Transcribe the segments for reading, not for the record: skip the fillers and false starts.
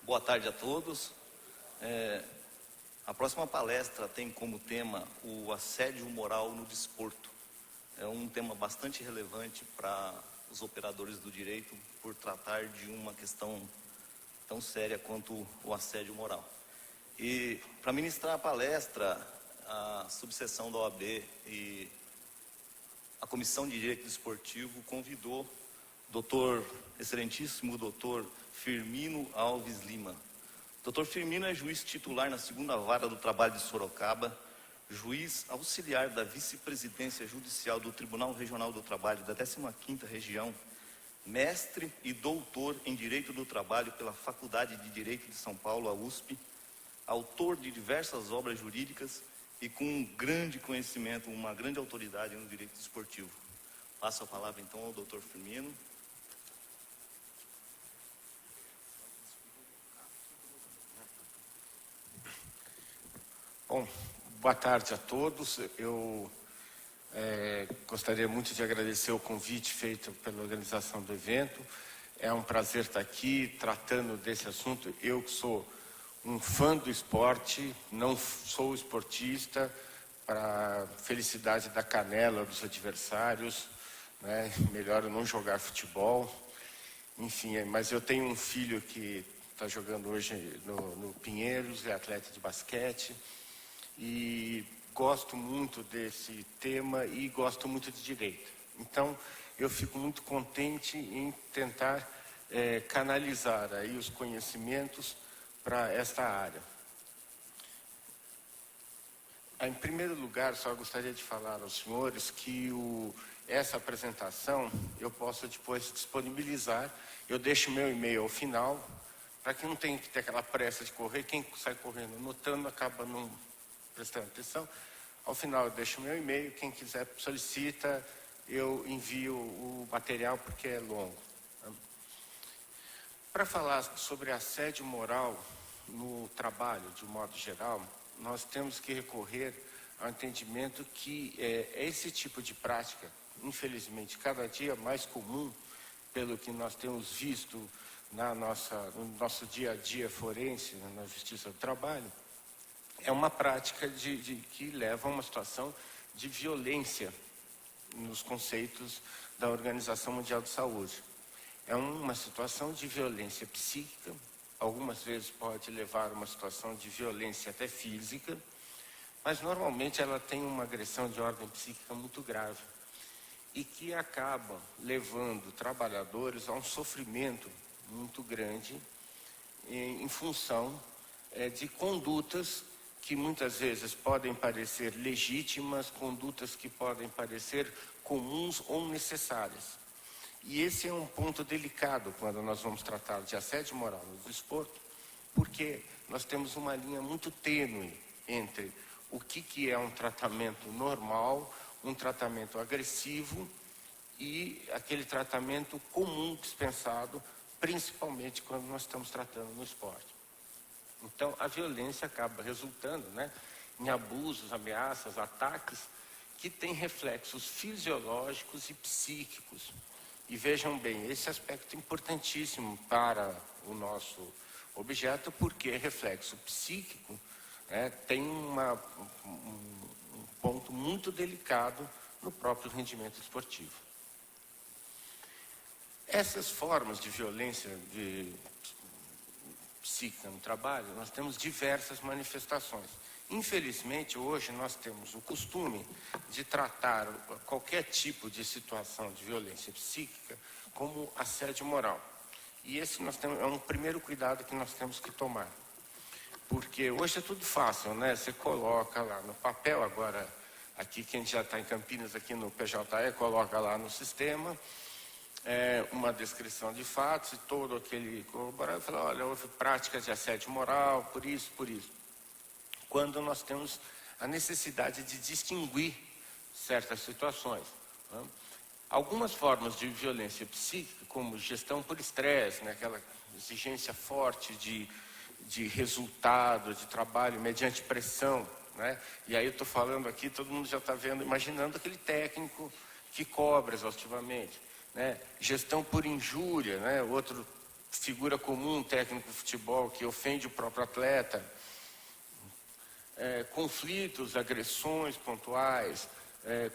Boa tarde a todos. A próxima palestra tem como tema o assédio moral no desporto. É um tema bastante relevante para os operadores do direito por tratar de uma questão tão séria quanto o assédio moral. E para ministrar a palestra, a subseção da OAB e a Comissão de Direito Desportivo convidou excelentíssimo doutor Firmino Alves Lima. Dr. Firmino é juiz titular na 2ª Vara do Trabalho de Sorocaba, juiz auxiliar da Vice-Presidência Judicial do Tribunal Regional do Trabalho da 15ª Região, mestre e doutor em Direito do Trabalho pela Faculdade de Direito de São Paulo, a USP, autor de diversas obras jurídicas e com um grande conhecimento, uma grande autoridade no direito desportivo. Passo a palavra então ao Dr. Firmino. Bom, boa tarde a todos. Eu gostaria muito de agradecer o convite feito pela organização do evento. É um prazer estar aqui tratando desse assunto. Eu que sou um fã do esporte, não sou esportista, para felicidade da canela dos adversários, né? Melhor eu não jogar futebol. Enfim, mas eu tenho um filho que está jogando hoje no Pinheiros, é atleta de basquete. E gosto muito desse tema e gosto muito de direito. Então, eu fico muito contente em tentar canalizar aí os conhecimentos para esta área. Em primeiro lugar, só gostaria de falar aos senhores que essa apresentação eu posso depois disponibilizar. Eu deixo meu e-mail ao final, para que não tenha que ter aquela pressa de correr. Quem sai correndo anotando acaba não prestando atenção. Ao final eu deixo meu e-mail, quem quiser solicita, eu envio o material porque é longo. Para falar sobre assédio moral no trabalho, de um modo geral, nós temos que recorrer ao entendimento que esse tipo de prática, infelizmente, cada dia mais comum, pelo que nós temos visto no nosso dia a dia forense, na Justiça do Trabalho, é uma prática que leva a uma situação de violência nos conceitos da Organização Mundial de Saúde. É uma situação de violência psíquica, algumas vezes pode levar a uma situação de violência até física, mas normalmente ela tem uma agressão de ordem psíquica muito grave e que acaba levando trabalhadores a um sofrimento muito grande em função de condutas que muitas vezes podem parecer legítimas, condutas que podem parecer comuns ou necessárias. E esse é um ponto delicado quando nós vamos tratar de assédio moral no desporto, porque nós temos uma linha muito tênue entre o que é um tratamento normal, um tratamento agressivo e aquele tratamento comum dispensado, principalmente quando nós estamos tratando no esporte. Então, a violência acaba resultando, em abusos, ameaças, ataques, que têm reflexos fisiológicos e psíquicos. E vejam bem, esse aspecto é importantíssimo para o nosso objeto, porque reflexo psíquico tem um ponto muito delicado no próprio rendimento esportivo. Essas formas de violência psíquica no trabalho, nós temos diversas manifestações. Infelizmente, hoje nós temos o costume de tratar qualquer tipo de situação de violência psíquica como assédio moral. E esse é um primeiro cuidado que nós temos que tomar. Porque hoje é tudo fácil, Você coloca lá no papel, agora, aqui quem já está em Campinas, aqui no PJE, coloca lá no sistema, uma descrição de fatos e todo aquele corroborado, fala, olha, houve prática de assédio moral, por isso. Quando nós temos a necessidade de distinguir certas situações. Algumas formas de violência psíquica, como gestão por estresse, aquela exigência forte de resultado, de trabalho mediante pressão, E aí eu estou falando aqui, todo mundo já está vendo, imaginando aquele técnico que cobra exaustivamente. Gestão por injúria, outro figura comum, técnico de futebol que ofende o próprio atleta, conflitos, agressões pontuais,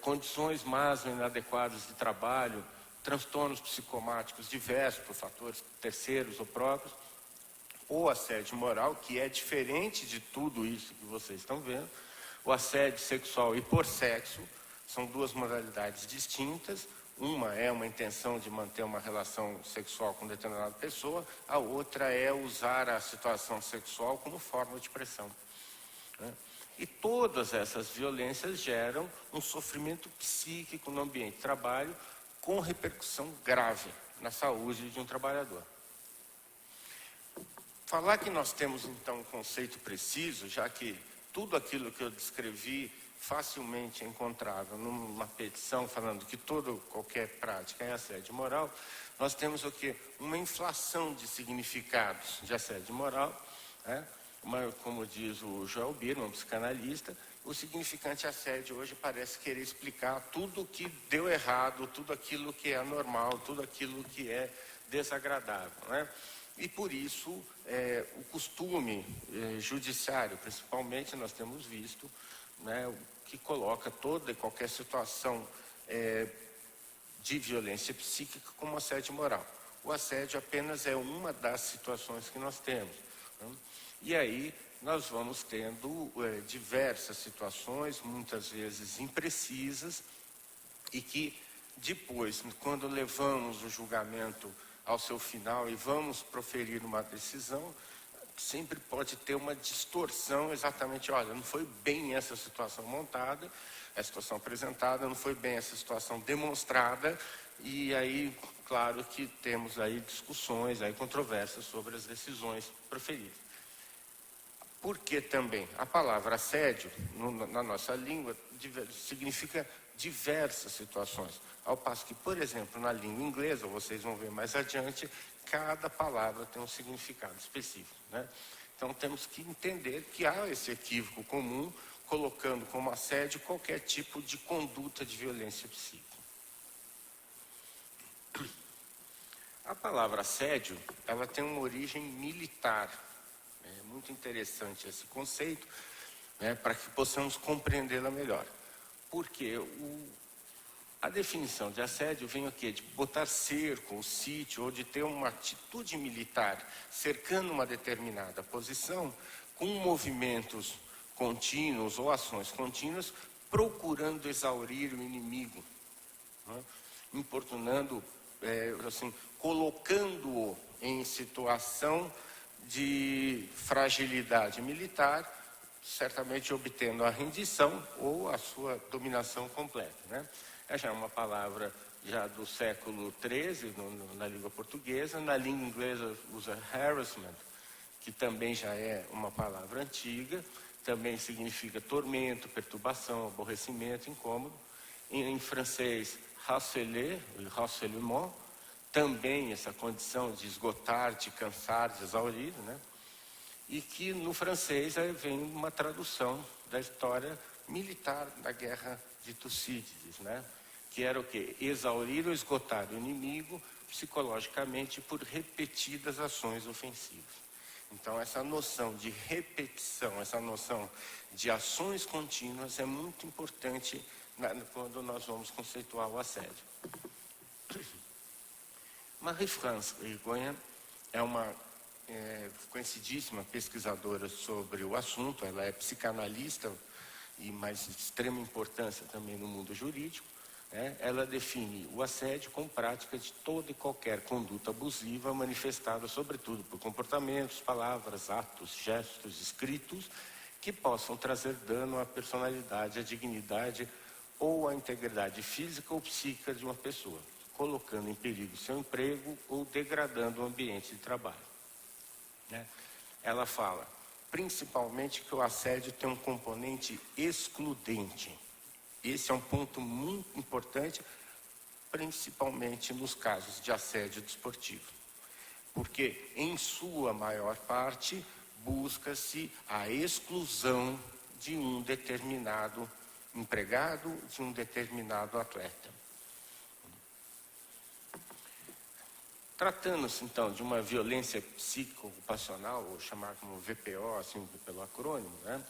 condições más ou inadequadas de trabalho, transtornos psicomáticos diversos por fatores terceiros ou próprios, ou assédio moral, que é diferente de tudo isso que vocês estão vendo. O assédio sexual e por sexo são duas modalidades distintas. Uma é uma intenção de manter uma relação sexual com determinada pessoa, a outra é usar a situação sexual como forma de pressão, né? E todas essas violências geram um sofrimento psíquico no ambiente de trabalho com repercussão grave na saúde de um trabalhador. Falar que nós temos, então, um conceito preciso, já que tudo aquilo que eu descrevi facilmente é encontrável numa petição falando que qualquer prática é assédio moral, nós temos o quê? Uma inflação de significados de assédio moral, né? Como diz o Joel Birman, um psicanalista, o significante assédio hoje parece querer explicar tudo que deu errado, tudo aquilo que é anormal, tudo aquilo que é desagradável, né? E por isso, o costume judiciário, principalmente, nós temos visto, né, que coloca toda e qualquer situação de violência psíquica como assédio moral. O assédio apenas é uma das situações que nós temos, né? E aí nós vamos tendo diversas situações, muitas vezes imprecisas, e que depois, quando levamos o julgamento ao seu final e vamos proferir uma decisão, sempre pode ter uma distorção exatamente, olha, não foi bem essa situação montada, a situação apresentada, não foi bem essa situação demonstrada, e aí, claro que temos aí discussões, aí controvérsias sobre as decisões proferidas. Porque também a palavra assédio, na nossa língua, significa diversas situações. Ao passo que, por exemplo, na língua inglesa, vocês vão ver mais adiante, cada palavra tem um significado específico, né? Então temos que entender que há esse equívoco comum, colocando como assédio qualquer tipo de conduta de violência psíquica. A palavra assédio, ela tem uma origem militar. É muito interessante esse conceito, né, para que possamos compreendê-la melhor. Porque a definição de assédio vem o quê? De botar cerco ou sítio, ou de ter uma atitude militar cercando uma determinada posição, com movimentos contínuos ou ações contínuas, procurando exaurir o inimigo, né? Importunando, assim, colocando-o em situação de fragilidade militar, certamente obtendo a rendição ou a sua dominação completa, né? Essa é uma palavra já do século XIII na língua portuguesa. Na língua inglesa usa harassment, que também já é uma palavra antiga, também significa tormento, perturbação, aborrecimento, incômodo. Em francês, harceler, harcèlement, também essa condição de esgotar, de cansar, de exaurir, né? E que no francês vem uma tradução da história militar da guerra de Tucídides, né? Que era o quê? Exaurir ou esgotar o inimigo psicologicamente por repetidas ações ofensivas. Então essa noção de repetição, essa noção de ações contínuas é muito importante quando nós vamos conceituar o assédio. Marie-France Rigoyen é uma conhecidíssima pesquisadora sobre o assunto. Ela é psicanalista e mais de extrema importância também no mundo jurídico, né? Ela define o assédio como prática de toda e qualquer conduta abusiva manifestada sobretudo por comportamentos, palavras, atos, gestos, escritos que possam trazer dano à personalidade, à dignidade ou à integridade física ou psíquica de uma pessoa, colocando em perigo seu emprego ou degradando o ambiente de trabalho, né? Ela fala, principalmente, que o assédio tem um componente excludente. Esse é um ponto muito importante, principalmente nos casos de assédio desportivo. Porque, em sua maior parte, busca-se a exclusão de um determinado empregado, de um determinado atleta. Tratando-se, então, de uma violência psico-ocupacional, ou chamar como VPO, assim, pelo acrônimo, né?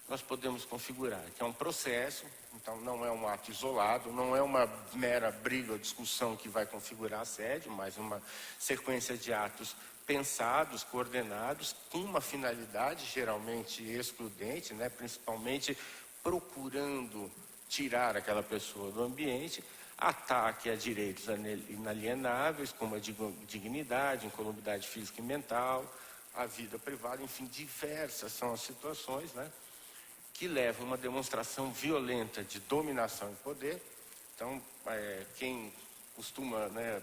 Nós podemos configurar que é um processo, então não é um ato isolado, não é uma mera briga ou discussão que vai configurar assédio, mas uma sequência de atos pensados, coordenados, com uma finalidade geralmente excludente, né? Principalmente procurando tirar aquela pessoa do ambiente, ataque a direitos inalienáveis, como a dignidade, incolumidade física e mental, a vida privada, enfim, diversas são as situações, né, que levam a uma demonstração violenta de dominação e poder. Então, quem costuma, né,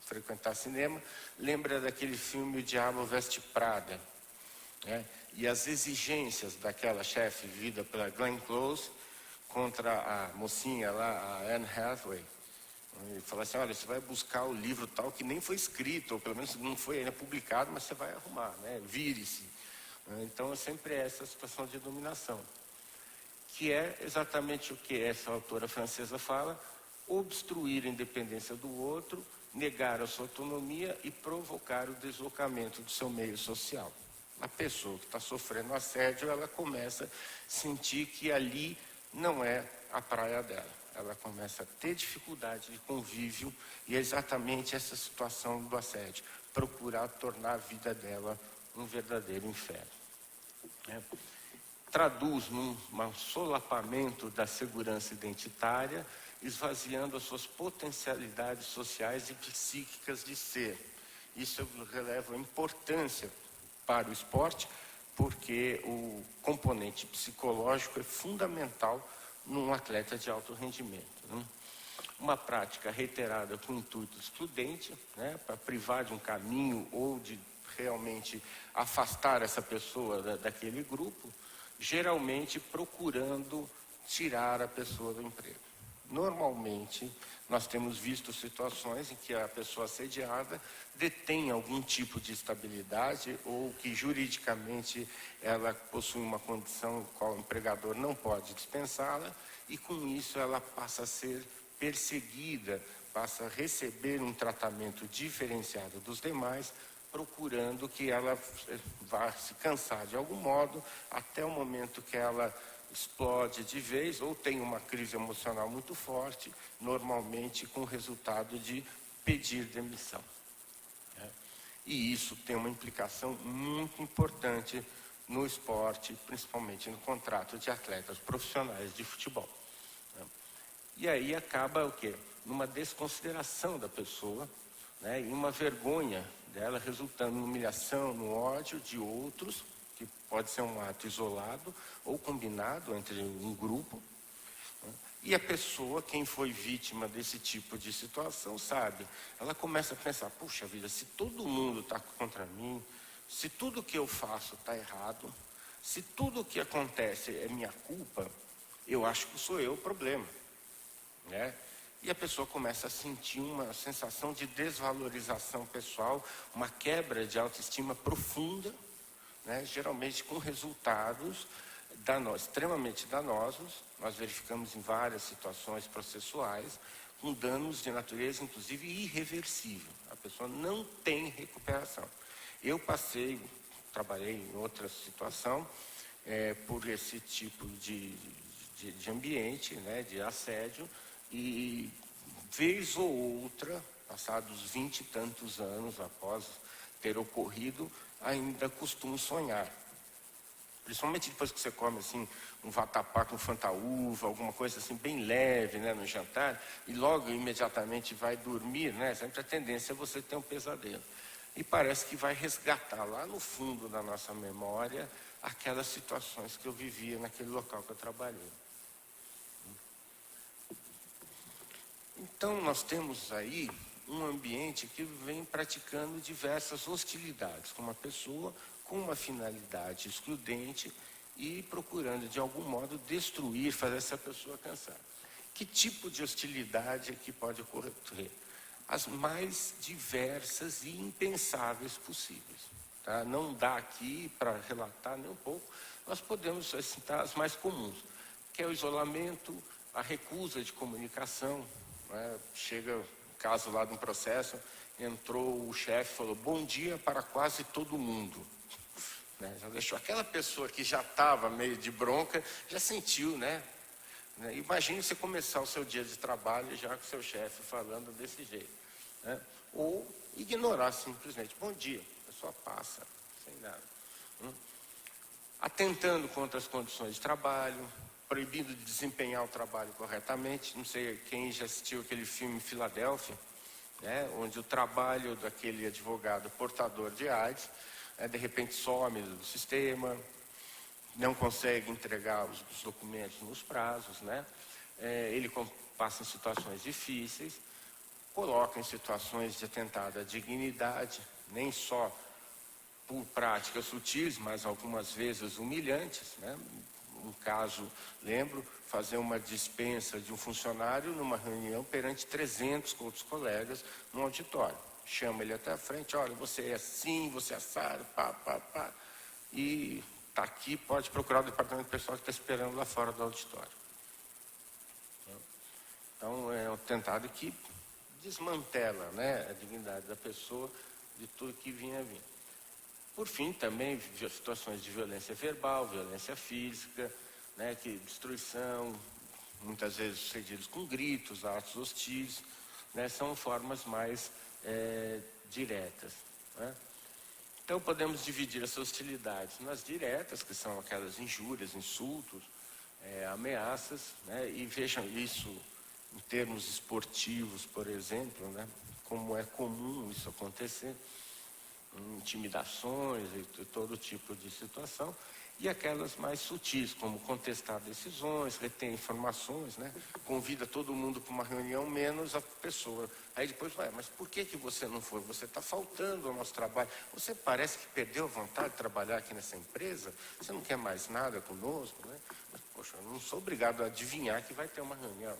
frequentar cinema, lembra daquele filme O Diabo Veste Prada, né, e as exigências daquela chefe vivida pela Glenn Close contra a mocinha lá, a Anne Hathaway. E fala assim, olha, você vai buscar o livro tal que nem foi escrito, ou pelo menos não foi ainda publicado, mas você vai arrumar, né? Vire-se. Então, é sempre essa situação de dominação, que é exatamente o que essa autora francesa fala: obstruir a independência do outro, negar a sua autonomia e provocar o deslocamento do seu meio social. A pessoa que está sofrendo assédio, ela começa a sentir que ali não é a praia dela. Ela começa a ter dificuldade de convívio, e é exatamente essa situação do assédio, procurar tornar a vida dela um verdadeiro inferno. Traduz num solapamento da segurança identitária, esvaziando as suas potencialidades sociais e psíquicas de ser. Isso releva a importância para o esporte, porque o componente psicológico é fundamental num atleta de alto rendimento, né? Uma prática reiterada com intuito excludente, né, para privar de um caminho ou de realmente afastar essa pessoa daquele grupo, geralmente procurando tirar a pessoa do emprego. Normalmente, nós temos visto situações em que a pessoa assediada detém algum tipo de estabilidade, ou que juridicamente ela possui uma condição em qual o empregador não pode dispensá-la, e com isso ela passa a ser perseguida, passa a receber um tratamento diferenciado dos demais, procurando que ela vá se cansar de algum modo, até o momento que ela explode de vez, ou tem uma crise emocional muito forte, normalmente com o resultado de pedir demissão. E isso tem uma implicação muito importante no esporte, principalmente no contrato de atletas profissionais de futebol. E aí acaba o quê? Numa desconsideração da pessoa, né, e uma vergonha dela, resultando em humilhação, no ódio de outros, que pode ser um ato isolado ou combinado entre um grupo. E a pessoa, quem foi vítima desse tipo de situação, sabe, ela começa a pensar, puxa vida, se todo mundo está contra mim, se tudo que eu faço está errado, se tudo que acontece é minha culpa, eu acho que sou eu o problema, né? E a pessoa começa a sentir uma sensação de desvalorização pessoal, uma quebra de autoestima profunda, né? Geralmente com resultados extremamente danosos. Nós verificamos em várias situações processuais, com danos de natureza, inclusive, irreversível. A pessoa não tem recuperação. Eu trabalhei em outra situação, por esse tipo de ambiente, né, de assédio, e vez ou outra, passados 20 e tantos anos após ter ocorrido, ainda costumo sonhar. Principalmente depois que você come assim, um vatapá com fantaúva, alguma coisa assim bem leve, né, no jantar, e logo imediatamente vai dormir, né, sempre a tendência é você ter um pesadelo. E parece que vai resgatar lá no fundo da nossa memória aquelas situações que eu vivia naquele local que eu trabalhei. Então, nós temos aí um ambiente que vem praticando diversas hostilidades com uma pessoa, com uma finalidade excludente e procurando, de algum modo, destruir, fazer essa pessoa cansar. Que tipo de hostilidade é que pode ocorrer? As mais diversas e impensáveis possíveis. Tá? Não dá aqui para relatar nem um pouco, nós podemos citar as mais comuns, que é o isolamento, a recusa de comunicação, né? Chega o caso lá de um processo entrou o chefe e falou, bom dia para quase todo mundo. Né? Já deixou aquela pessoa que já estava meio de bronca, já sentiu, né? Imagine você começar o seu dia de trabalho já com o seu chefe falando desse jeito. Né? Ou ignorar simplesmente, bom dia, a pessoa passa, sem nada. Atentando contra as condições de trabalho, proibindo de desempenhar o trabalho corretamente. Não sei quem já assistiu aquele filme Filadélfia, né, onde o trabalho daquele advogado portador de AIDS, de repente some do sistema, não consegue entregar os documentos nos prazos, né? Ele passa em situações difíceis, coloca em situações de atentado à dignidade, nem só por práticas sutis, mas algumas vezes humilhantes, né? Um caso, lembro, fazer uma dispensa de um funcionário numa reunião perante 300 outros colegas no auditório. Chama ele até a frente, olha, você é assim, você é assado, pá. E está aqui, pode procurar o departamento pessoal que está esperando lá fora do auditório. Então, é um tentado que desmantela, né, a dignidade da pessoa de tudo que vinha vindo. Por fim, também situações de violência verbal, violência física, né, que destruição, muitas vezes sucedidos com gritos, atos hostis, né, são formas mais diretas. Né? Então, podemos dividir essas hostilidades nas diretas, que são aquelas injúrias, insultos, ameaças, né, e vejam isso em termos esportivos, por exemplo, né, como é comum isso acontecer. Intimidações e todo tipo de situação, e aquelas mais sutis, como contestar decisões, reter informações, né? Convida todo mundo para uma reunião, menos a pessoa. Aí depois, mas por que você não foi? Você está faltando ao nosso trabalho. Você parece que perdeu a vontade de trabalhar aqui nessa empresa? Você não quer mais nada conosco? Né? Mas, poxa, eu não sou obrigado a adivinhar que vai ter uma reunião.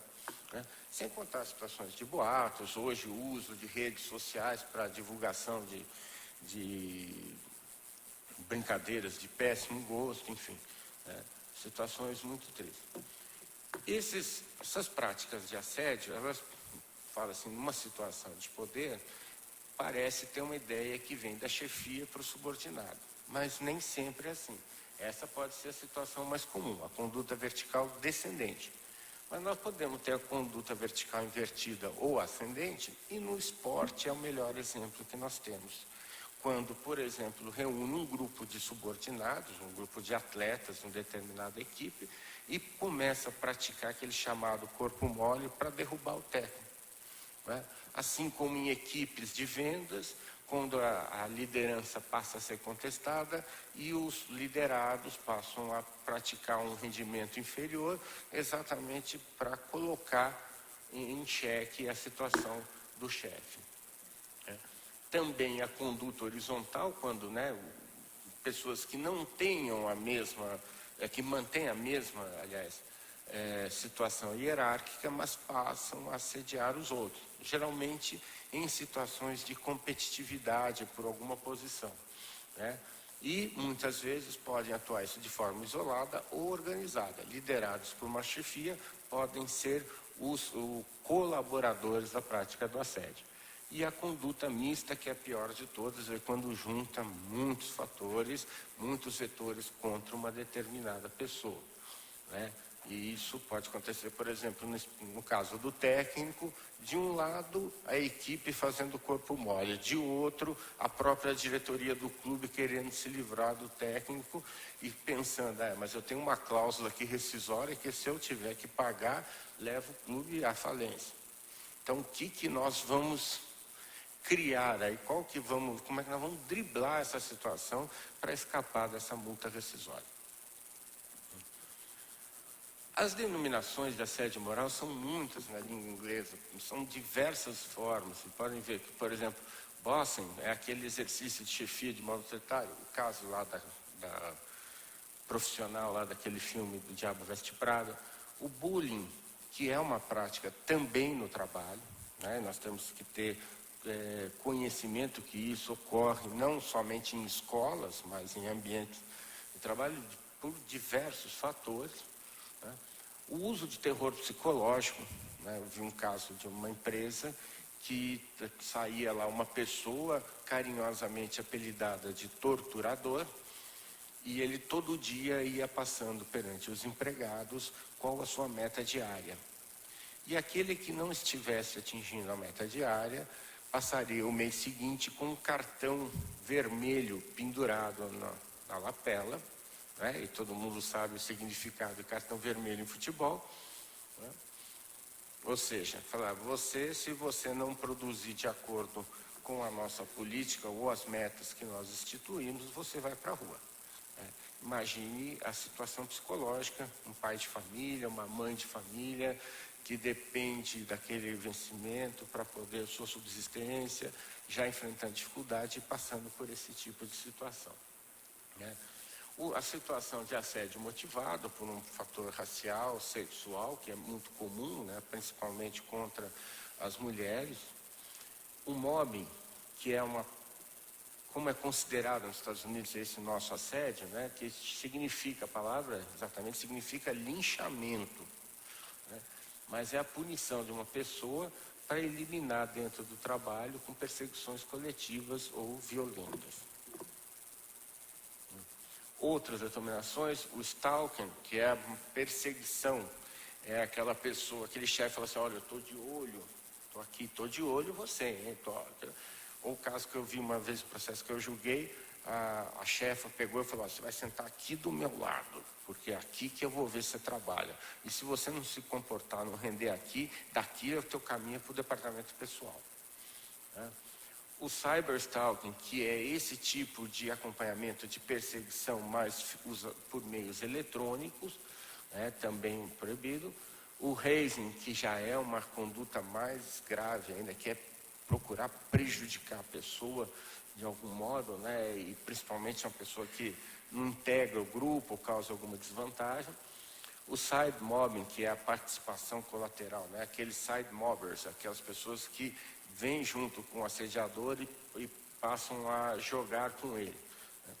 Né? Sem contar situações de boatos, hoje o uso de redes sociais para divulgação de brincadeiras de péssimo gosto, enfim, né? Situações muito tristes. Essas práticas de assédio, elas falam assim, numa situação de poder, parece ter uma ideia que vem da chefia para o subordinado, mas nem sempre é assim. Essa pode ser a situação mais comum, a conduta vertical descendente. Mas nós podemos ter a conduta vertical invertida ou ascendente, e no esporte é o melhor exemplo que nós temos. Quando, por exemplo, reúne um grupo de subordinados, um grupo de atletas de uma determinada equipe, e começa a praticar aquele chamado corpo mole para derrubar o técnico. Né? Assim como em equipes de vendas, quando a liderança passa a ser contestada e os liderados passam a praticar um rendimento inferior, exatamente para colocar em xeque a situação do chefe. Também a conduta horizontal, quando, né, pessoas que não tenham a mesma, que mantêm a mesma, aliás, situação hierárquica, mas passam a assediar os outros, geralmente em situações de competitividade por alguma posição, né? E muitas vezes podem atuar isso de forma isolada ou organizada. Liderados por uma chefia, podem ser os colaboradores da prática do assédio. E a conduta mista, que é a pior de todas, é quando junta muitos fatores, muitos vetores contra uma determinada pessoa, né? E isso pode acontecer, por exemplo, no caso do técnico, de um lado a equipe fazendo corpo mole, de outro a própria diretoria do clube querendo se livrar do técnico e pensando, mas eu tenho uma cláusula aqui rescisória que se eu tiver que pagar, leva o clube à falência. Então, o que nós vamos criar aí? Como é que nós vamos driblar essa situação para escapar dessa multa rescisória? As denominações de assédio moral são muitas na língua inglesa, são diversas formas. Vocês podem ver que, por exemplo, bossing é aquele exercício de chefia de modo autoritário, o caso lá da profissional lá daquele filme do Diabo Veste Prada. O bullying, que é uma prática também no trabalho, né? Nós temos que ter conhecimento que isso ocorre não somente em escolas, mas em ambientes de trabalho por diversos fatores. Né? O uso de terror psicológico, né? Eu vi um caso de uma empresa que saía lá uma pessoa carinhosamente apelidada de torturador, e ele todo dia ia passando perante os empregados qual a sua meta diária. E aquele que não estivesse atingindo a meta diária, passaria o mês seguinte com um cartão vermelho pendurado na lapela, né? E todo mundo sabe o significado de cartão vermelho em futebol, né? Ou seja, falar, se você não produzir de acordo com a nossa política ou as metas que nós instituímos, você vai para a rua. Imagine a situação psicológica, um pai de família, uma mãe de família, que depende daquele vencimento para poder sua subsistência, já enfrentando dificuldade e passando por esse tipo de situação, né? A situação de assédio motivado por um fator racial, sexual, que é muito comum, né, principalmente contra as mulheres. O mobbing, que é como é considerado nos Estados Unidos esse nosso assédio, né, que significa, a palavra exatamente significa linchamento, né, mas é a punição de uma pessoa para eliminar dentro do trabalho com perseguições coletivas ou violentas. Outras determinações, o stalking, que é a perseguição, é aquela pessoa, aquele chefe fala assim, olha, eu estou de olho, estou aqui, estou de olho em você, hein? Ou o caso que eu vi uma vez, o processo que eu julguei, a chefa pegou e falou, você vai sentar aqui do meu lado, porque é aqui que eu vou ver se você trabalha. E se você não se comportar, não render aqui, daqui é o teu caminho para o departamento pessoal, né? O cyberstalking, que é esse tipo de acompanhamento de perseguição, mas usa por meios eletrônicos, né, também proibido. O hazing, que já é uma conduta mais grave ainda, que é procurar prejudicar a pessoa de algum modo, né, e principalmente uma pessoa que não integra o grupo ou causa alguma desvantagem. O side mobbing, que é a participação colateral, né, aqueles side mobbers, aquelas pessoas que vêm junto com o assediador e passam a jogar com ele, né?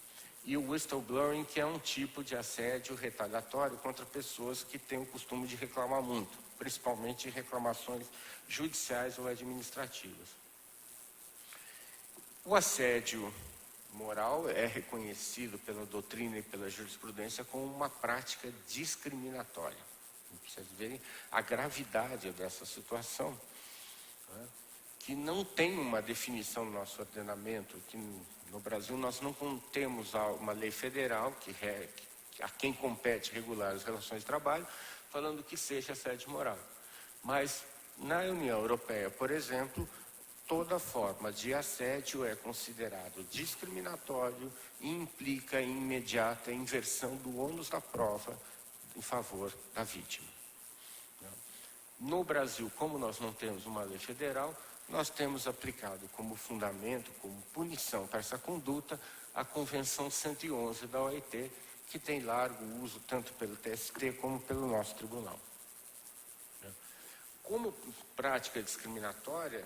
E o whistleblowing, que é um tipo de assédio retaliatório contra pessoas que têm o costume de reclamar muito, principalmente reclamações judiciais ou administrativas. O assédio moral é reconhecido pela doutrina e pela jurisprudência como uma prática discriminatória. Vocês verem a gravidade dessa situação, né? Que não tem uma definição no nosso ordenamento, que no Brasil nós não temos uma lei federal a quem compete regular as relações de trabalho, falando que seja assédio moral. Mas na União Europeia, por exemplo, toda forma de assédio é considerado discriminatório e implica em imediata inversão do ônus da prova em favor da vítima. No Brasil, como nós não temos uma lei federal, nós temos aplicado como fundamento, como punição para essa conduta, a Convenção 111 da OIT, que tem largo uso tanto pelo TST como pelo nosso tribunal. Como prática discriminatória,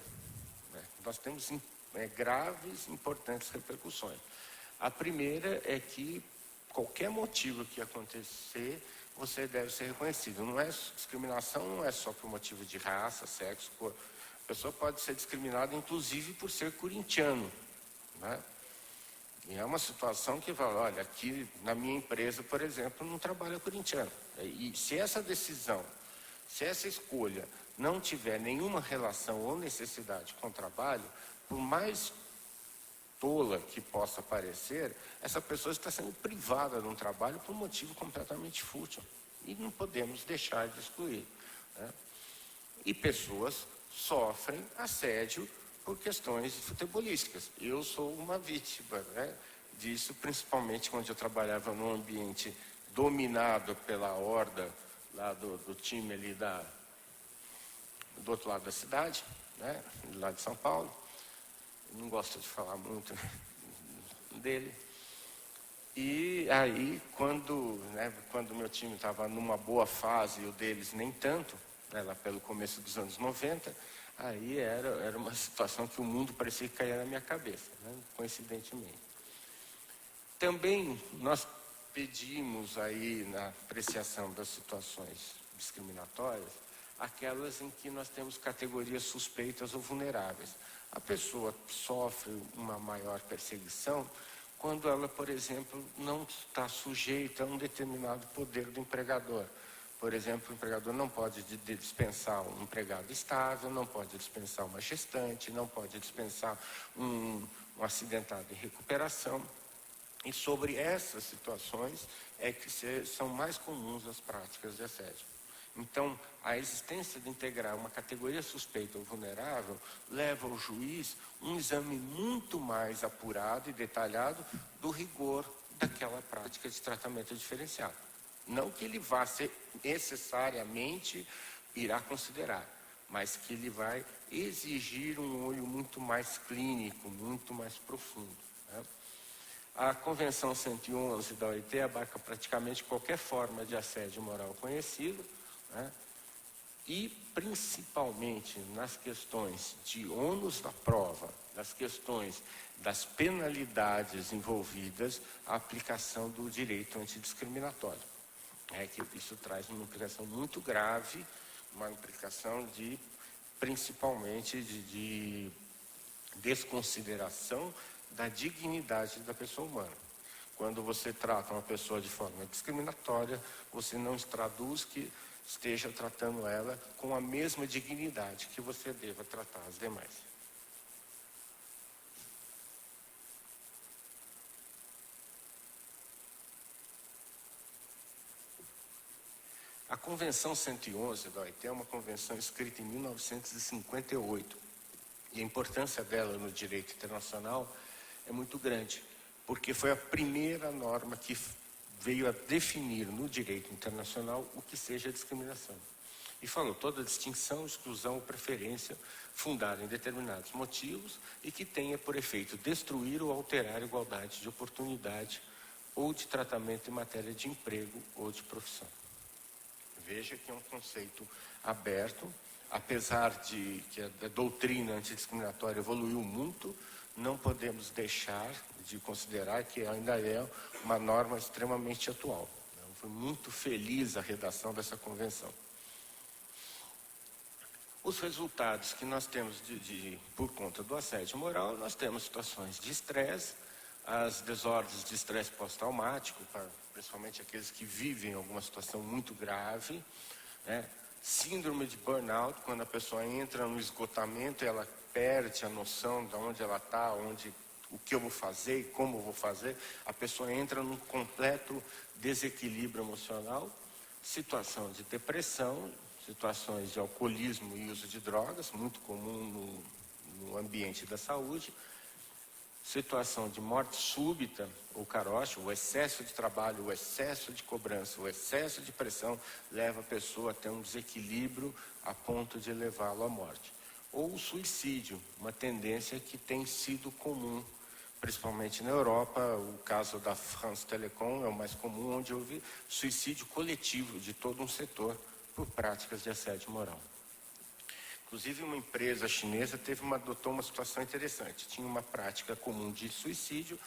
nós temos graves, importantes repercussões. A primeira é que qualquer motivo que acontecer, você deve ser reconhecido. Discriminação não é só por motivo de raça, sexo, cor. A pessoa pode ser discriminada, inclusive, por ser corintiano, né? E é uma situação que fala, olha, aqui na minha empresa, por exemplo, não trabalha corintiano. E se essa decisão, se essa escolha não tiver nenhuma relação ou necessidade com o trabalho, por mais tola que possa parecer, essa pessoa está sendo privada de um trabalho por um motivo completamente fútil. E não podemos deixar de excluir, né? E pessoas sofrem assédio por questões futebolísticas. Eu sou uma vítima, né, disso, principalmente quando eu trabalhava num ambiente dominado pela horda lá do time ali do outro lado da cidade, né, do lado de São Paulo. Eu não gosto de falar muito dele. E aí, quando meu time estava numa boa fase e o deles nem tanto, né, lá pelo começo dos anos 90, aí era uma situação que o mundo parecia que caía na minha cabeça, né, coincidentemente. Também nós pedimos aí na apreciação das situações discriminatórias aquelas em que nós temos categorias suspeitas ou vulneráveis. A pessoa sofre uma maior perseguição quando ela, por exemplo, não está sujeita a um determinado poder do empregador. Por exemplo, o empregador não pode dispensar um empregado estável, não pode dispensar uma gestante, não pode dispensar um acidentado em recuperação. E sobre essas situações é que são mais comuns as práticas de assédio. Então, a existência de integrar uma categoria suspeita ou vulnerável leva ao juiz um exame muito mais apurado e detalhado do rigor daquela prática de tratamento diferenciado. Não que ele vá ser necessariamente irá considerar, mas que ele vai exigir um olho muito mais clínico, muito mais profundo, né? A Convenção 111 da OIT abarca praticamente qualquer forma de assédio moral conhecido, né? E principalmente nas questões de ônus da prova, das questões das penalidades envolvidas, a aplicação do direito antidiscriminatório. Que isso traz uma implicação muito grave, uma implicação principalmente de desconsideração da dignidade da pessoa humana. Quando você trata uma pessoa de forma discriminatória, você não traduz que esteja tratando ela com a mesma dignidade que você deva tratar as demais. A Convenção 111 da OIT é uma convenção escrita em 1958. E a importância dela no direito internacional é muito grande, porque foi a primeira norma que veio a definir no direito internacional o que seja discriminação. E falou toda distinção, exclusão ou preferência fundada em determinados motivos e que tenha por efeito destruir ou alterar a igualdade de oportunidade ou de tratamento em matéria de emprego ou de profissão. Veja que é um conceito aberto, apesar de que a doutrina antidiscriminatória evoluiu muito, não podemos deixar de considerar que ainda é uma norma extremamente atual. Foi muito feliz a redação dessa convenção. Os resultados que nós temos por conta do assédio moral, nós temos situações de estresse, as desordens de estresse pós-traumático, principalmente aqueles que vivem alguma situação muito grave, né? Síndrome de burnout, quando a pessoa entra no esgotamento e ela perde a noção de onde ela está, o que eu vou fazer e como eu vou fazer, a pessoa entra num completo desequilíbrio emocional, situação de depressão, situações de alcoolismo e uso de drogas, muito comum no ambiente da saúde, situação de morte súbita ou caroço, o excesso de trabalho, o excesso de cobrança, o excesso de pressão leva a pessoa a ter um desequilíbrio a ponto de levá-lo à morte. Ou o suicídio, uma tendência que tem sido comum, principalmente na Europa. O caso da France Telecom é o mais comum, onde houve suicídio coletivo de todo um setor por práticas de assédio moral. Inclusive, uma empresa chinesa adotou uma situação interessante. Tinha uma prática comum de suicídio,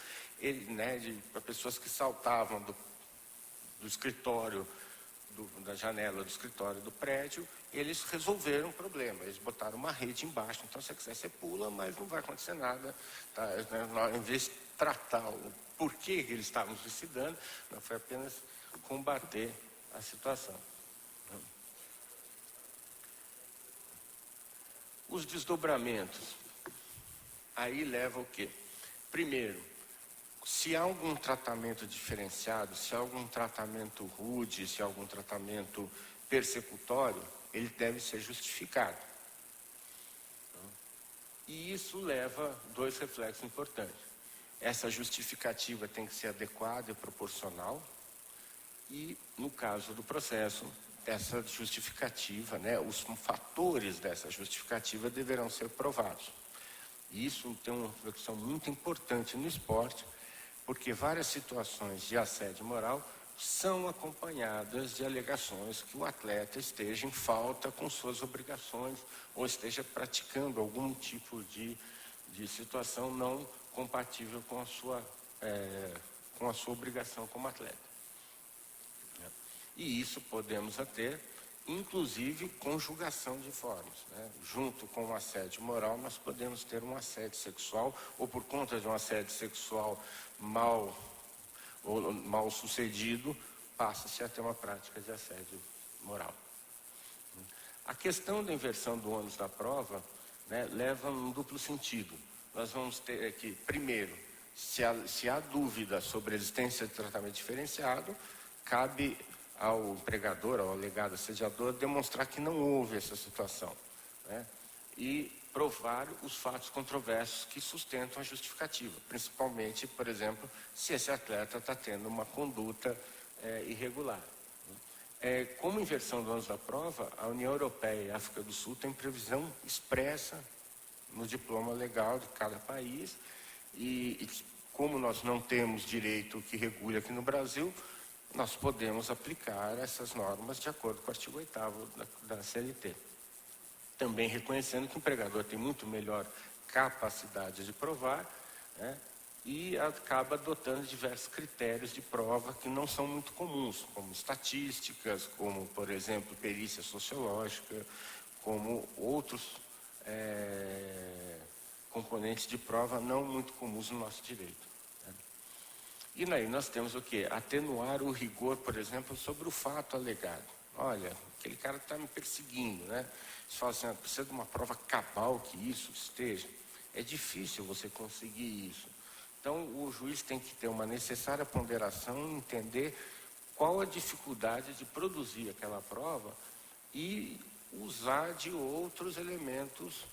para pessoas que saltavam do escritório, da janela do escritório do prédio. Eles resolveram o problema. Eles botaram uma rede embaixo. Então, se você quiser, você pula, mas não vai acontecer nada. Tá? Em vez de tratar o porquê que eles estavam suicidando, não foi apenas combater a situação. Os desdobramentos, aí leva o quê? Primeiro, se há algum tratamento diferenciado, se há algum tratamento rude, se há algum tratamento persecutório, ele deve ser justificado. E isso leva a dois reflexos importantes. Essa justificativa tem que ser adequada e proporcional. E, no caso do processo, essa justificativa, os fatores dessa justificativa deverão ser provados. E isso tem uma reflexão muito importante no esporte, porque várias situações de assédio moral são acompanhadas de alegações que o atleta esteja em falta com suas obrigações ou esteja praticando algum tipo de situação não compatível com a sua obrigação como atleta. E isso podemos ter inclusive conjugação de formas, né? Junto com o assédio moral, nós podemos ter um assédio sexual, ou por conta de um assédio sexual mal sucedido, passa-se a ter uma prática de assédio moral. A questão da inversão do ônus da prova, né, leva um duplo sentido. Nós vamos ter aqui, primeiro, se há dúvida sobre a existência de tratamento diferenciado, cabe ao empregador, ao alegado assediador, demonstrar que não houve essa situação, né? E provar os fatos controversos que sustentam a justificativa, principalmente, por exemplo, se esse atleta está tendo uma conduta irregular. Como inversão do ônus da prova, a União Europeia e a África do Sul têm previsão expressa no diploma legal de cada país, e como nós não temos direito que regule aqui no Brasil, nós podemos aplicar essas normas de acordo com o artigo 8º da CLT. Também reconhecendo que o empregador tem muito melhor capacidade de provar, né, e acaba adotando diversos critérios de prova que não são muito comuns, como estatísticas, como, por exemplo, perícia sociológica, como outros componentes de prova não muito comuns no nosso direito. E daí nós temos o quê? Atenuar o rigor, por exemplo, sobre o fato alegado. Olha, aquele cara está me perseguindo, né? Você fala assim, precisa de uma prova cabal que isso esteja. É difícil você conseguir isso. Então, o juiz tem que ter uma necessária ponderação e entender qual a dificuldade de produzir aquela prova e usar de outros elementos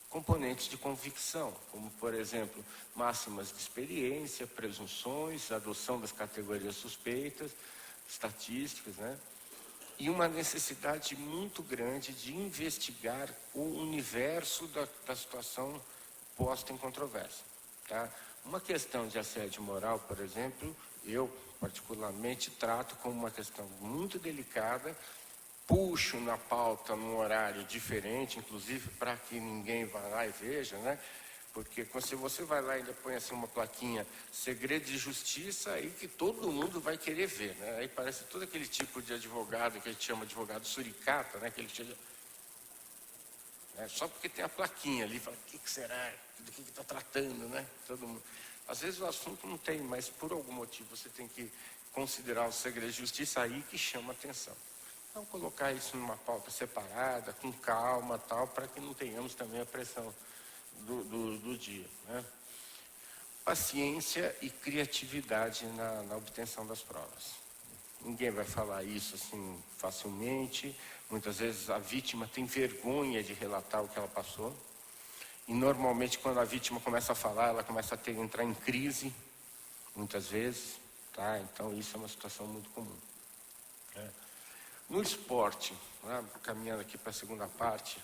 componentes de convicção, como, por exemplo, máximas de experiência, presunções, adoção das categorias suspeitas, estatísticas, né? E uma necessidade muito grande de investigar o universo da situação posta em controvérsia, tá? Uma questão de assédio moral, por exemplo, eu particularmente trato como uma questão muito delicada, puxo na pauta num horário diferente, inclusive para que ninguém vá lá e veja, né? Porque se você vai lá e ainda põe assim uma plaquinha, segredo de justiça, aí que todo mundo vai querer ver, né? Aí parece todo aquele tipo de advogado que a gente chama de advogado suricata, né? Que ele chega, só porque tem a plaquinha ali, fala, o que será? Do que está tratando, né? Todo mundo. Às vezes o assunto não tem, mas por algum motivo você tem que considerar o segredo de justiça, aí que chama atenção. Então, colocar isso numa pauta separada, com calma, tal, para que não tenhamos também a pressão do dia, né? Paciência e criatividade na obtenção das provas. Ninguém vai falar isso assim facilmente. Muitas vezes a vítima tem vergonha de relatar o que ela passou. E normalmente quando a vítima começa a falar, ela começa a entrar em crise, muitas vezes, tá? Então isso é uma situação muito comum, né? No esporte, né, caminhando aqui para a segunda parte,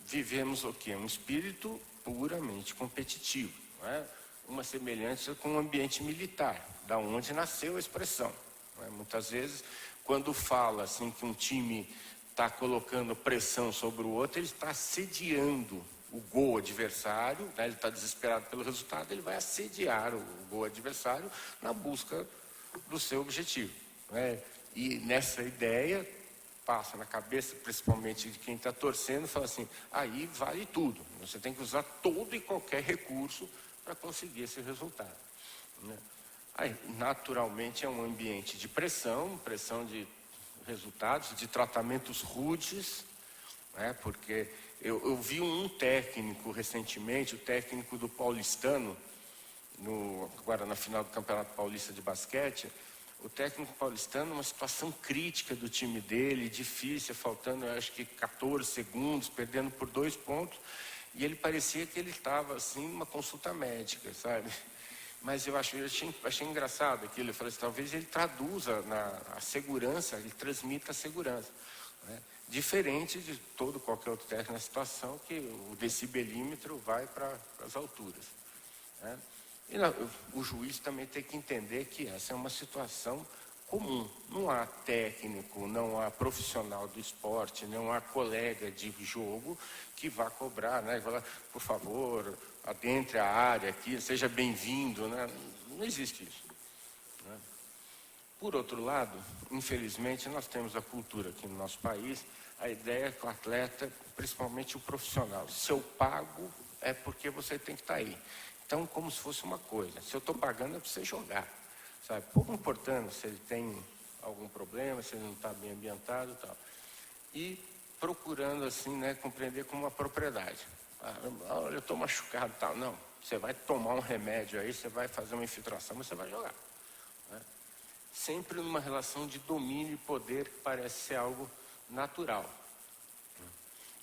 vivemos o quê? Um espírito puramente competitivo, né? Uma semelhança com o ambiente militar, da onde nasceu a expressão, né? Muitas vezes, quando fala assim que um time está colocando pressão sobre o outro, ele está assediando o gol adversário, né? Ele está desesperado pelo resultado, ele vai assediar o gol adversário na busca do seu objetivo, né? E nessa ideia passa na cabeça, principalmente de quem está torcendo, fala assim, aí vale tudo, você tem que usar todo e qualquer recurso para conseguir esse resultado, né? Aí, naturalmente, é um ambiente de pressão de resultados, de tratamentos rudes, né? Porque eu vi um técnico recentemente, o técnico do Paulistano, agora na final do Campeonato Paulista de Basquete, o técnico paulistano, uma situação crítica do time dele, difícil, faltando acho que 14 segundos, perdendo por 2 pontos, e ele parecia que ele estava assim, numa consulta médica, sabe? Mas eu achei engraçado aquilo, eu falei assim, talvez ele traduza a segurança, ele transmita a segurança, né? Diferente de qualquer outro técnico na situação, que o decibelímetro vai para as alturas, né? E o juiz também tem que entender que essa é uma situação comum. Não há técnico, não há profissional do esporte, não há colega de jogo que vá cobrar, né? Vai lá, por favor, adentre a área aqui, seja bem-vindo, né? Não existe isso, né? Por outro lado, infelizmente, nós temos a cultura aqui no nosso país, a ideia que o atleta, principalmente o profissional, se eu pago é porque você tem que estar aí. Então, como se fosse uma coisa, se eu estou pagando é para você jogar, sabe? Pouco importando se ele tem algum problema, se ele não está bem ambientado e tal. E procurando, assim, né, compreender como uma propriedade. Olha, eu estou machucado e tal. Não, você vai tomar um remédio aí, você vai fazer uma infiltração, mas você vai jogar. Né? Sempre numa relação de domínio e poder que parece ser algo natural.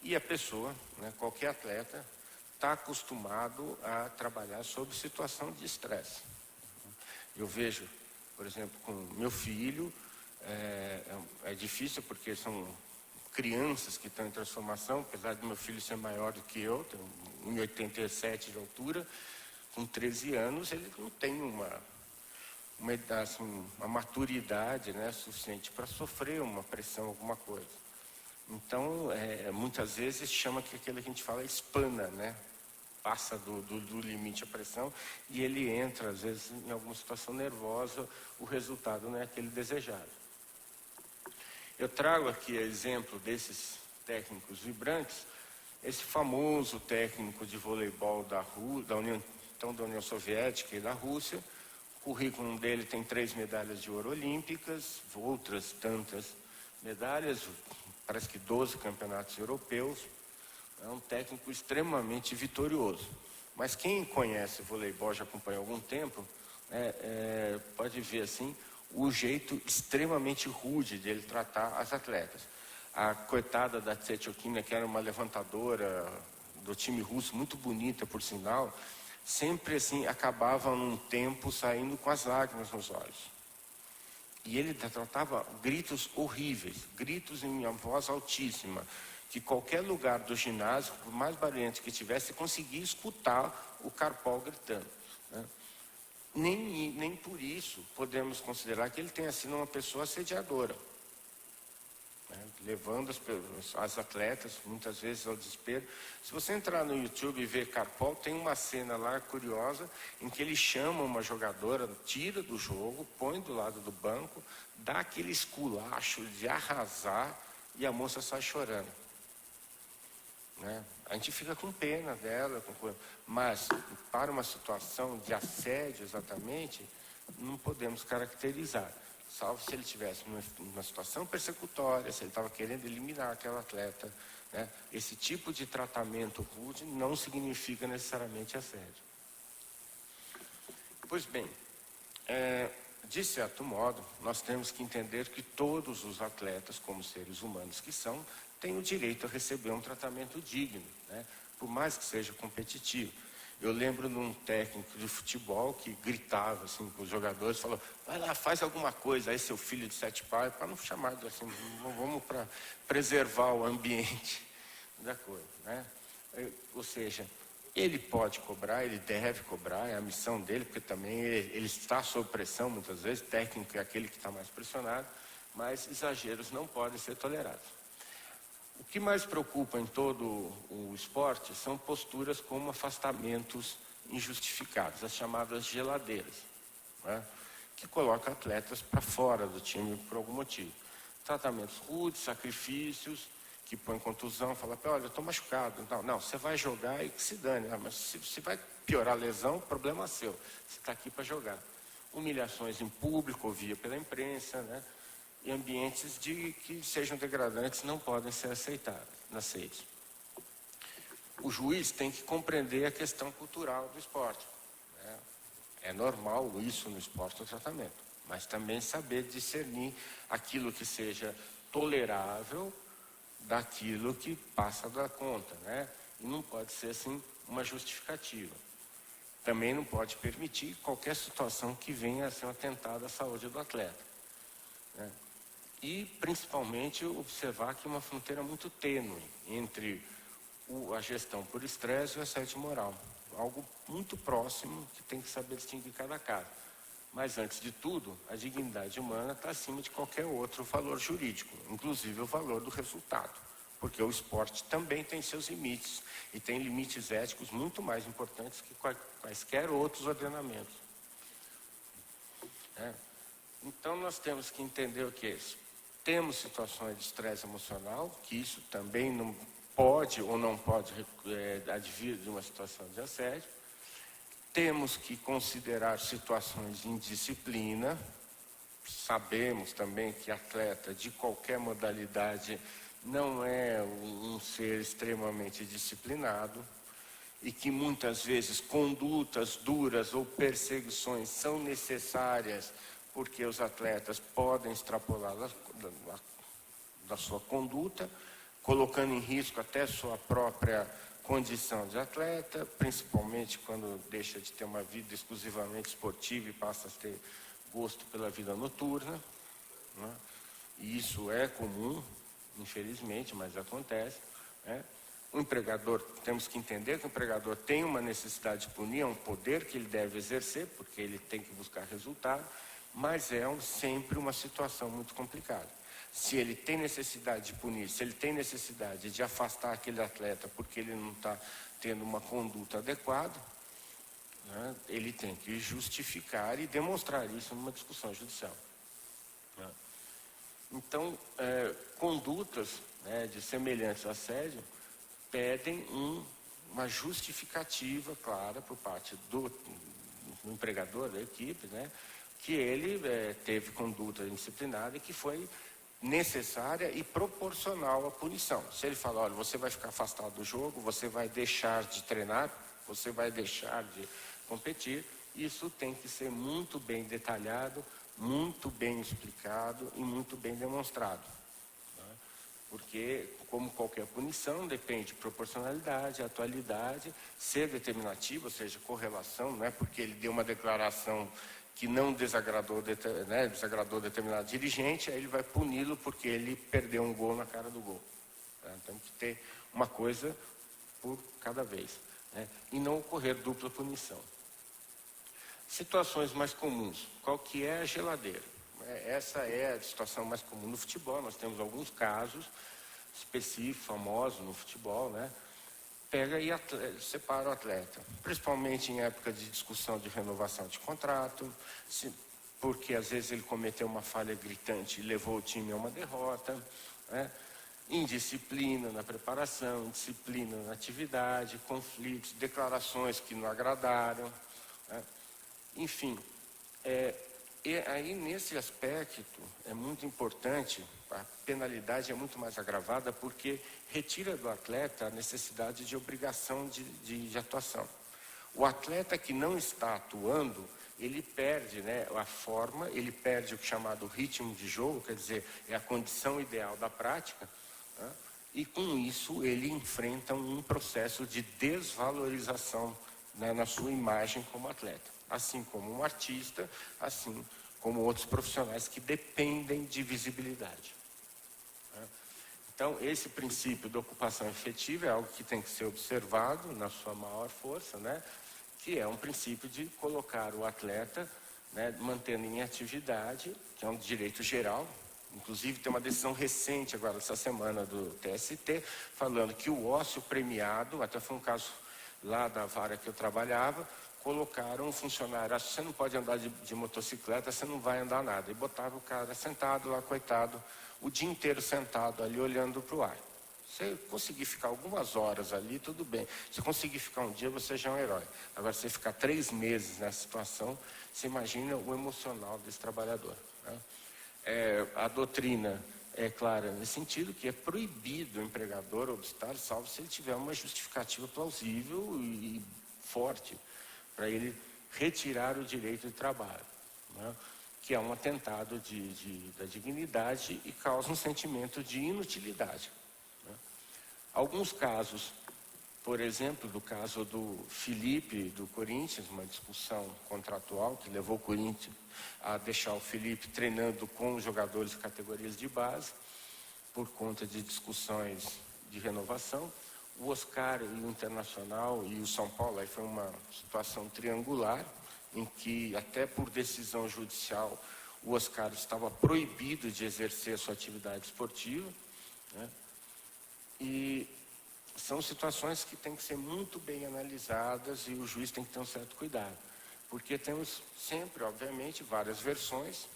E a pessoa, né, qualquer atleta, está acostumado a trabalhar sob situação de estresse. Eu vejo, por exemplo, com meu filho, é difícil porque são crianças que estão em transformação, apesar de meu filho ser maior do que eu, tem 1,87 de altura, com 13 anos ele não tem uma maturidade, né, suficiente para sofrer uma pressão, alguma coisa. Então, muitas vezes chama que aquilo que a gente fala espana, né? Passa do limite a pressão e ele entra, às vezes, em alguma situação nervosa, o resultado não é aquele desejado. Eu trago aqui exemplo desses técnicos vibrantes, esse famoso técnico de voleibol da União Soviética e da Rússia. O currículo dele tem 3 medalhas de ouro olímpicas, outras tantas medalhas, parece que 12 campeonatos europeus. É um técnico extremamente vitorioso. Mas quem conhece voleibol, já acompanha há algum tempo, pode ver assim o jeito extremamente rude de ele tratar as atletas. A coitada da Tsetchokina, que era uma levantadora do time russo, muito bonita por sinal, sempre assim acabava num tempo saindo com as lágrimas nos olhos. E ele tratava gritos horríveis, gritos em uma voz altíssima, que qualquer lugar do ginásio, por mais barulhento que tivesse, conseguia escutar o Karpov gritando. Né? Nem por isso podemos considerar que ele tenha sido uma pessoa assediadora, né? Levando as atletas, muitas vezes, ao desespero. Se você entrar no YouTube e ver Karpov, tem uma cena lá curiosa, em que ele chama uma jogadora, tira do jogo, põe do lado do banco, dá aquele esculacho de arrasar, e a moça sai chorando. Né? A gente fica com pena dela, mas para uma situação de assédio exatamente, não podemos caracterizar, salvo se ele estivesse numa situação persecutória, se ele estava querendo eliminar aquela atleta. Né? Esse tipo de tratamento rude não significa necessariamente assédio. Pois bem, de certo modo, nós temos que entender que todos os atletas, como seres humanos que são, têm o direito a receber um tratamento digno, né? Por mais que seja competitivo. Eu lembro de um técnico de futebol que gritava assim com os jogadores, falou: vai lá, faz alguma coisa aí, seu filho de 7 pais, para não chamar de assim, vamos para preservar o ambiente da coisa, né? Ou seja, ele pode cobrar, ele deve cobrar, é a missão dele, porque também ele está sob pressão muitas vezes, técnico é aquele que está mais pressionado, mas exageros não podem ser tolerados. O que mais preocupa em todo o esporte são posturas como afastamentos injustificados, as chamadas geladeiras, né? Que colocam atletas para fora do time por algum motivo. Tratamentos rudes, sacrifícios, que põe contusão, fala: olha, eu estou machucado. Não, você vai jogar e que se dane. Mas se vai piorar a lesão, o problema é seu. Você está aqui para jogar. Humilhações em público, ouvia pela imprensa, né? E ambientes que sejam degradantes não podem ser aceitos. O juiz tem que compreender a questão cultural do esporte. Né? É normal isso no esporte, o tratamento. Mas também saber discernir aquilo que seja tolerável daquilo que passa da conta, né? E não pode ser assim uma justificativa. Também não pode permitir qualquer situação que venha a ser um atentado à saúde do atleta, né? E principalmente observar que uma fronteira muito tênue entre a gestão por estresse e o assédio moral, algo muito próximo que tem que saber distinguir cada caso. Mas, antes de tudo, a dignidade humana está acima de qualquer outro valor jurídico, inclusive o valor do resultado, porque o esporte também tem seus limites, e tem limites éticos muito mais importantes que quaisquer outros ordenamentos. Então, nós temos que entender o que é isso. Temos situações de estresse emocional, que isso também não pode ou não pode advir de uma situação de assédio. Temos que considerar situações de indisciplina. Sabemos também que atleta de qualquer modalidade não é um ser extremamente disciplinado e que muitas vezes condutas duras ou perseguições são necessárias porque os atletas podem extrapolar da sua conduta, colocando em risco até sua própria condição de atleta, principalmente quando deixa de ter uma vida exclusivamente esportiva e passa a ter gosto pela vida noturna, né? E isso é comum, infelizmente, mas acontece, né? O empregador, temos que entender que o empregador tem uma necessidade de punir, é um poder que ele deve exercer, porque ele tem que buscar resultado, mas é sempre uma situação muito complicada. Se ele tem necessidade de punir, se ele tem necessidade de afastar aquele atleta porque ele não está tendo uma conduta adequada, né, ele tem que justificar e demonstrar isso numa discussão judicial. Né? Então, condutas, né, de semelhantes assédio pedem uma justificativa clara por parte do empregador, da equipe, né, que ele teve conduta indisciplinada e que foi necessária e proporcional à punição. Se ele falar, olha, você vai ficar afastado do jogo, você vai deixar de treinar, você vai deixar de competir, isso tem que ser muito bem detalhado, muito bem explicado e muito bem demonstrado. Né? Porque, como qualquer punição, depende de proporcionalidade, atualidade, ser determinativo, ou seja, correlação, não é porque ele deu uma declaração que não desagradou, né, desagradou determinado dirigente, aí ele vai puni-lo porque ele perdeu um gol na cara do gol. Né? Temos que ter uma coisa por cada vez, né? E não ocorrer dupla punição. Situações mais comuns. Qual que é a geladeira? Essa é a situação mais comum no futebol. Nós temos alguns casos específicos, famosos no futebol, né? Pega e separa o atleta, principalmente em época de discussão de renovação de contrato, porque às vezes ele cometeu uma falha gritante e levou o time a uma derrota, né? Indisciplina na preparação, indisciplina na atividade, conflitos, declarações que não agradaram, né? Enfim, e aí nesse aspecto é muito importante, a penalidade é muito mais agravada porque retira do atleta a necessidade de obrigação de atuação. O atleta que não está atuando, ele perde, né, a forma, ele perde o chamado ritmo de jogo, quer dizer, é a condição ideal da prática, né, e com isso ele enfrenta um processo de desvalorização, né, na sua imagem como atleta. Assim como um artista, assim como outros profissionais que dependem de visibilidade. Então, esse princípio da ocupação efetiva é algo que tem que ser observado na sua maior força, né? Que é um princípio de colocar o atleta, né, mantendo em atividade, que é um direito geral. Inclusive, tem uma decisão recente agora, essa semana, do TST, falando que o ócio premiado, até foi um caso lá da vara que eu trabalhava, colocaram um funcionário, você não pode andar de motocicleta, você não vai andar nada. E botava o cara sentado lá, coitado, o dia inteiro sentado ali, olhando para o ar. Você conseguir ficar algumas horas ali, tudo bem. Se conseguir ficar um dia, você já é um herói. Agora, você ficar 3 meses nessa situação, você imagina o emocional desse trabalhador, né? A doutrina é clara nesse sentido, que é proibido o empregador obstar, salvo se ele tiver uma justificativa plausível e forte, para ele retirar o direito de trabalho, né? Que é um atentado da dignidade e causa um sentimento de inutilidade, né? Alguns casos, por exemplo, do caso do Felipe, do Corinthians, uma discussão contratual que levou o Corinthians a deixar o Felipe treinando com os jogadores de categorias de base, por conta de discussões de renovação. O Oscar e o Internacional e o São Paulo, aí foi uma situação triangular, em que até por decisão judicial o Oscar estava proibido de exercer a sua atividade esportiva, né? E são situações que têm que ser muito bem analisadas e o juiz tem que ter um certo cuidado, porque temos sempre, obviamente, várias versões,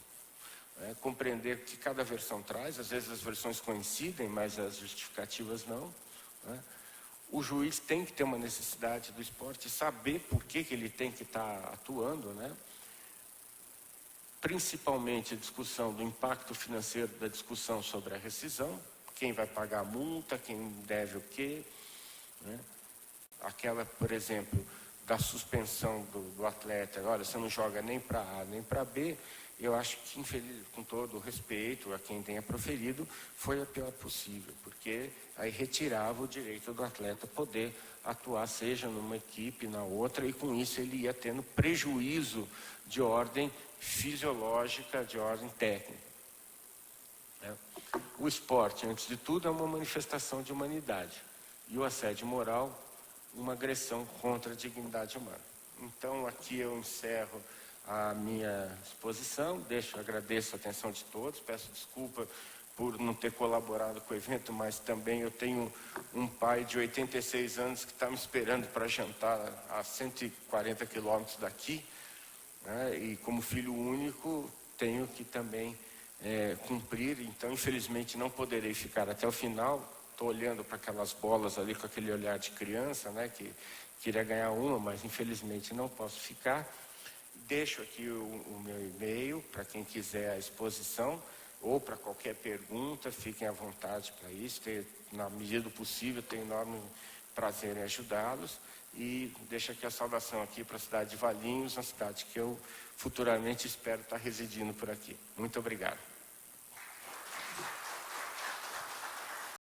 compreender que cada versão traz, às vezes as versões coincidem, mas as justificativas não, né? O juiz tem que ter uma necessidade do esporte, saber por que ele tem que estar atuando, né? Principalmente a discussão do impacto financeiro da discussão sobre a rescisão, quem vai pagar a multa, quem deve o quê, né? Aquela, por exemplo, da suspensão do atleta, olha, você não joga nem para A nem para B, eu acho que, com todo o respeito a quem tenha proferido, foi a pior possível, porque aí retirava o direito do atleta poder atuar, seja numa equipe, na outra, e com isso ele ia tendo prejuízo de ordem fisiológica, de ordem técnica. O esporte, antes de tudo, é uma manifestação de humanidade, e o assédio moral, uma agressão contra a dignidade humana. Então, aqui eu encerro a minha exposição, agradeço a atenção de todos, peço desculpa por não ter colaborado com o evento, mas também eu tenho um pai de 86 anos que está me esperando para jantar a 140 quilômetros daqui, né? E como filho único tenho que também cumprir, então infelizmente não poderei ficar até o final. Estou olhando para aquelas bolas ali com aquele olhar de criança, né, que queria ganhar uma, mas infelizmente não posso ficar. Deixo aqui o meu e-mail para quem quiser a exposição ou para qualquer pergunta, fiquem à vontade para isso. Na medida do possível, tenho enorme prazer em ajudá-los. E deixo aqui a saudação aqui para a cidade de Valinhos, uma cidade que eu futuramente espero estar residindo por aqui. Muito obrigado.